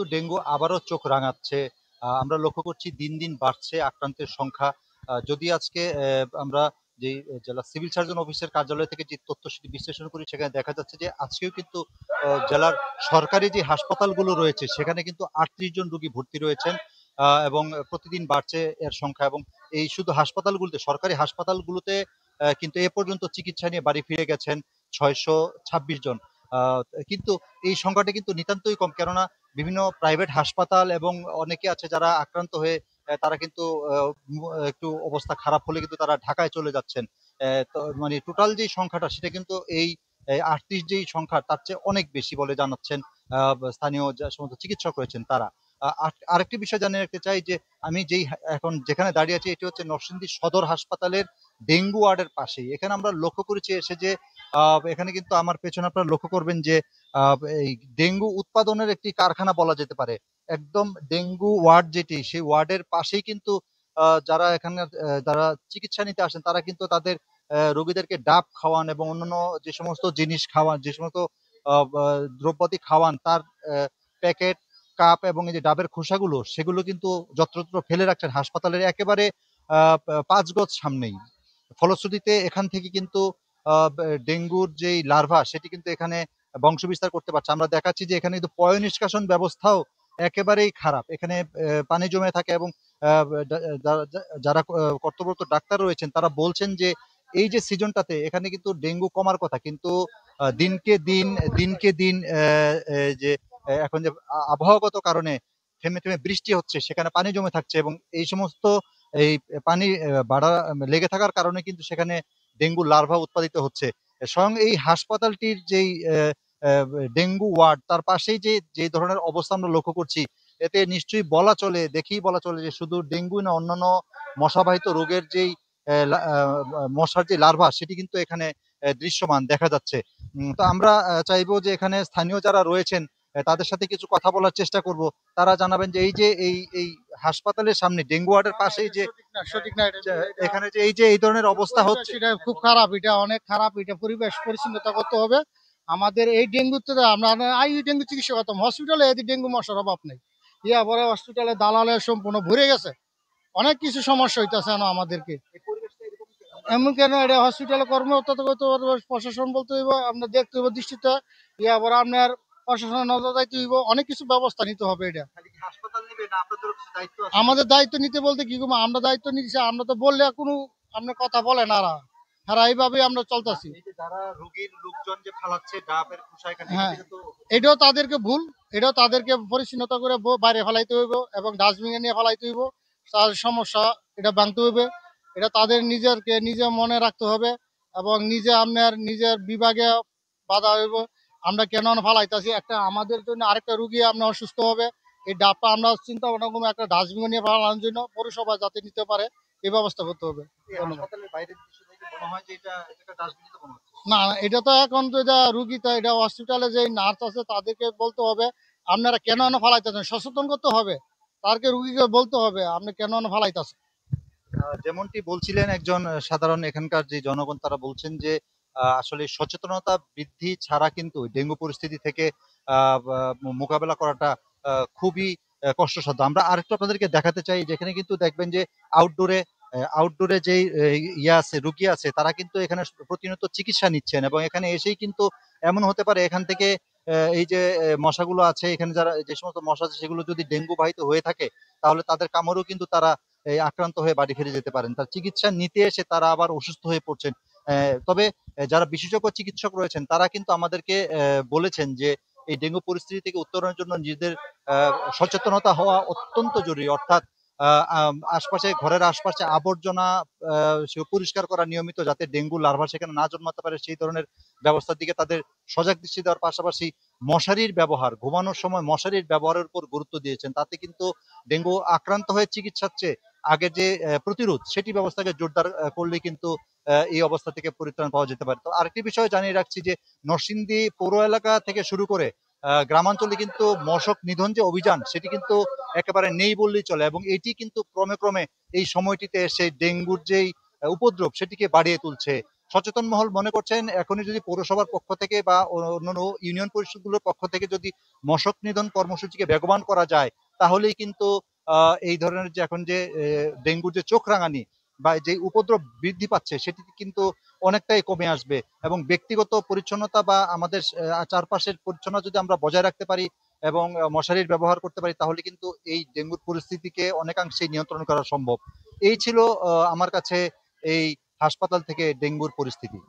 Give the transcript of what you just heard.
কিন্তু ডেঙ্গু আবারও চোখ রাঙাচ্ছে। আমরা লক্ষ্য করছি দিন দিন বাড়ছে আক্রান্তের সংখ্যা। যদি আজকে আমরা যেই জেলা সিভিল সার্জন অফিসের কার্যালয় থেকে যে তথ্য সেটি বিশ্লেষণ করি, সেখানে দেখা যাচ্ছে যে আজকেও কিন্তু জেলার সরকারি যে হাসপাতালগুলো রয়েছে সেখানে কিন্তু ৩৮ জন রোগী ভর্তি রয়েছেন। এবং প্রতিদিন বাড়ছে এর সংখ্যা। এবং এই শুধু হাসপাতালগুলোতে, সরকারি হাসপাতালগুলোতে কিন্তু এ পর্যন্ত চিকিৎসা নিয়ে বাড়ি ফিরে গেছেন ৬২৬ জন। আহ, কিন্তু এই সংখ্যাটা কিন্তু নিতান্তই কম, কেননা বিভিন্ন প্রাইভেট হাসপাতাল এবং অনেকে আছে যারা আক্রান্ত হয়ে তারা কিন্তু একটু অবস্থা খারাপ হলে কিন্তু তারা ঢাকায় চলে যাচ্ছেন। তো মানে টোটাল যে সংখ্যাটা সেটা কিন্তু এই ৩৮ যেই সংখ্যা তার চেয়ে অনেক বেশি বলে জানাচ্ছেন স্থানীয় যে সমস্ত চিকিৎসক রয়েছেন তারা। আরেকটি বিষয় জানিয়ে রাখতে চাই যে আমি এখন যেখানে দাঁড়িয়ে আছি এটি হচ্ছে নরসিংদী সদর হাসপাতালের ডেঙ্গু ওয়ার্ডের পাশেই। এখানে আমরা লক্ষ্য করেছি এসে যে এখানে কিন্তু আমার পেছনে আপনারা লক্ষ্য করবেন যে এই ডেঙ্গু উৎপাদনের একটি কারখানা বলা যেতে পারে। একদম ডেঙ্গু ওয়ার্ড যেটি, সেই ওয়ার্ডের পাশেই কিন্তু যারা এখানে যারা চিকিৎসা নিতে আসেন তারা কিন্তু তাদের রোগীদেরকে ডাব খাওয়ান এবং অন্যান্য যে সমস্ত জিনিস খাওয়ান, যে সমস্ত দ্রব্যাদি খাওয়ান, তার প্যাকেট, কাপ এবং এই যে ডাবের খোসাগুলো সেগুলো কিন্তু যত্রতত্র ফেলে রাখছেন হাসপাতালের একেবারে ৫ গজ সামনেই। ফলশ্রুতিতে এখান থেকে কিন্তু ডেঙ্গুর যেই লার্ভা সেটি কিন্তু এখানে বংশ বিস্তার করতে পারছে। আমরা দেখাচ্ছি যে এখানে কিন্তু পয় নিষ্কাশন ব্যবস্থাও একেবারেই খারাপ। এখানে পানি জমে থাকে এবং যারা কর্তব্যরত ডাক্তার রয়েছেন তারা বলছেন যে এই যে সিজনটাতে এখানে কিন্তু ডেঙ্গু কমার কথা, কিন্তু দিনকে দিন দিনকে দিন যে এখন যে আবহাওয়াগত কারণে থেমে থেমে বৃষ্টি হচ্ছে, সেখানে পানি জমে থাকছে এবং এই সমস্ত এই পানি বাড়া লেগে থাকার কারণে কিন্তু সেখানে ডেঙ্গু লার্ভা উৎপাদিত হচ্ছে। স্বয়ং এই হাসপাতালটির যেই ডেঙ্গু ওয়ার্ড তার পাশেই যে ধরনের অবস্থা আমরা লক্ষ্য করছি, এতে নিশ্চয়ই দেখেই বলা চলে যে শুধু ডেঙ্গু না, অন্যান্য মশাবাহিত রোগের যেই মশার যে লার্ভা সেটি কিন্তু এখানে দৃশ্যমান দেখা যাচ্ছে। তো আমরা চাইবো যে এখানে স্থানীয় যারা রয়েছেন তাদের সাথে কিছু কথা বলার চেষ্টা করব। তারা জানাবেন যে এই হাসপাতালের সামনে ডেঙ্গু ওয়ার্ডের পাশেই যে সঠিক না এটা, এখানে যে এই ধরনের অবস্থা হচ্ছে, এটা খুব খারাপ, এটা অনেক খারাপ। এটা পরিবেশ পরিচ্ছন্নতা করতে হবে আমাদের। এই ডেঙ্গুতে আমরা ডেঙ্গু চিকিৎসা করতাম হসপিটালে, এদের ডেঙ্গু মশার অভাব নেই। ইয়া পরে হসপিটালে দালালে সম্পূর্ণ ভরে গেছে, অনেক কিছু সমস্যা হইতেছে না আমাদেরকে। এমন কেন এটা হসপিটালে কর্মরত করতে হবে, প্রশাসন বলতে হইব, আপনার দেখতে হইব দৃষ্টিতে। ইয়া পরে আপনার প্রশাসনের নজর দায়িত্ব হইব, অনেক কিছু ব্যবস্থা নিতে হবে। এটা আমাদের দায়িত্ব নিতে বলতে কি করবো, আমরা দায়িত্ব নিচ্ছি, আমরা তো বললে কোনো আপনার কথা বলে না। হ্যাঁ, এইভাবে আমরা চলতেছি। যারা রোগীর লোকজন যে ফালাচ্ছে ডাবের খোসা এখানে, হ্যাঁ, এটাও তাদেরকে ভুল, এটাও তাদেরকে পরিচ্ছন্নতা করে বাইরে ফেলাইতে হইব এবং ডাস্টবিনে নিয়ে ফেলাইতে হইব। তার সমস্যা এটা ভাঙতে হইবে, এটা তাদের নিজে মনে রাখতে হবে এবং আপনার নিজের বিভাগে বাধা হইব। আমরা কেন ফালাইতেছি, একটা আমাদের জন্য আরেকটা রুগী আপনার অসুস্থ হবে, এই ডাবটা আমরা চিন্তা ভাবনা করবো একটা ডাস্টবিনে নিয়ে ফেলানোর জন্য, পৌরসভা যাতে নিতে পারে এই ব্যবস্থা করতে হবে। না, এটা তো এখন তো এটা রুগী, তো এটা হসপিটালে যে নার্স আছে তাদেরকে বলতে হবে আপনারা কেন ফালাইতেছেন, সচেতন করতে হবে, তারকে রুগীকে বলতে হবে আপনি কেন ফালাইতেছেন। যেমনটি বলছিলেন একজন সাধারণ এখানকার যে জনগণ, তারা বলছেন যে আসলে সচেতনতা বৃদ্ধি ছাড়া কিন্তু ডেঙ্গু পরিস্থিতি থেকে মোকাবেলা করাটা খুবই কষ্টসাধ্য। আমরা আরেকটু আপনাদেরকে দেখাতে চাই, যেখানে কিন্তু দেখবেন যে আউটডোরে আউটডোরে যেই আছে রুগী আছে তারা কিন্তু এখানে প্রতিনিয়ত চিকিৎসা নিচ্ছেন এবং এখানে এসেই কিন্তু এমন হতে পারে এখান থেকে এই যে মশাগুলো আছে, এখানে যারা যে সমস্ত মশা আছে সেগুলো যদি ডেঙ্গু বাহিত হয়ে থাকে তাহলে তাদের কামড়েও কিন্তু তারা এই আক্রান্ত হয়ে বাড়ি ফিরে যেতে পারেন। তার চিকিৎসা নিতে এসে তারা আবার অসুস্থ হয়ে পড়ছেন। তবে যারা বিশেষজ্ঞ চিকিৎসক রয়েছেন তারা কিন্তু আমাদেরকে বলেছেন যে এই ডেঙ্গু পরিস্থিতি থেকে উত্তরণের জন্য নিজেদের সচেতনতা হওয়া অত্যন্ত জরুরি। অর্থাৎ আশপাশে, ঘরের আশপাশে আবর্জনা পরিষ্কার করা নিয়মিত, যাতে ডেঙ্গু লার্ভা সেখানে না জন্মাতে পারে সেই ধরনের ব্যবস্থার দিকে তাদের সজাগ দৃষ্টি দেওয়ার পাশাপাশি মশারির ব্যবহার, ঘুমানোর সময় মশারির ব্যবহারের উপর গুরুত্ব দিয়েছেন। তাতে কিন্তু ডেঙ্গু আক্রান্ত হয়ে চিকিৎসার চেয়ে আগে যে প্রতিরোধ সেটি ব্যবস্থাকে জোরদার করলে কিন্তু এই অবস্থা থেকে পরিত্রাণ পাওয়া যেতে পারে। তো আরেকটি বিষয় জানিয়ে রাখছি যে নরসিংদী পৌর এলাকা থেকে শুরু করে গ্রামাঞ্চলে কিন্তু মশক নিধন যে অভিযান সেটি কিন্তু একেবারে নেই বললেই চলে এবং এটি কিন্তু ক্রমে ক্রমে এই সময়টিতে এসে ডেঙ্গুর যেই উপদ্রব সেটিকে বাড়িয়ে তুলছে। সচেতন মহল মনে করছেন এখনই যদি পৌরসভার পক্ষ থেকে বা অন্যান্য ইউনিয়ন পরিষদগুলোর পক্ষ থেকে যদি মশক নিধন কর্মসূচিকে বেগবান করা যায়, তাহলেই কিন্তু এই ধরনের যে এখন যে ডেঙ্গুর যে চোখ রাঙানি বা যে উপদ্রব বৃদ্ধি পাচ্ছে সেটি কিন্তু অনেকটাই কমে আসবে। এবং ব্যক্তিগত পরিচ্ছন্নতা বা আমাদের চারপাশের পরিচ্ছন্নতা যদি আমরা বজায় রাখতে পারি এবং মশারির ব্যবহার করতে পারি, তাহলে কিন্তু এই ডেঙ্গুর পরিস্থিতিকে অনেকাংশেই নিয়ন্ত্রণ করা সম্ভব। এই ছিল আমার কাছে এই হাসপাতাল থেকে ডেঙ্গুর পরিস্থিতি।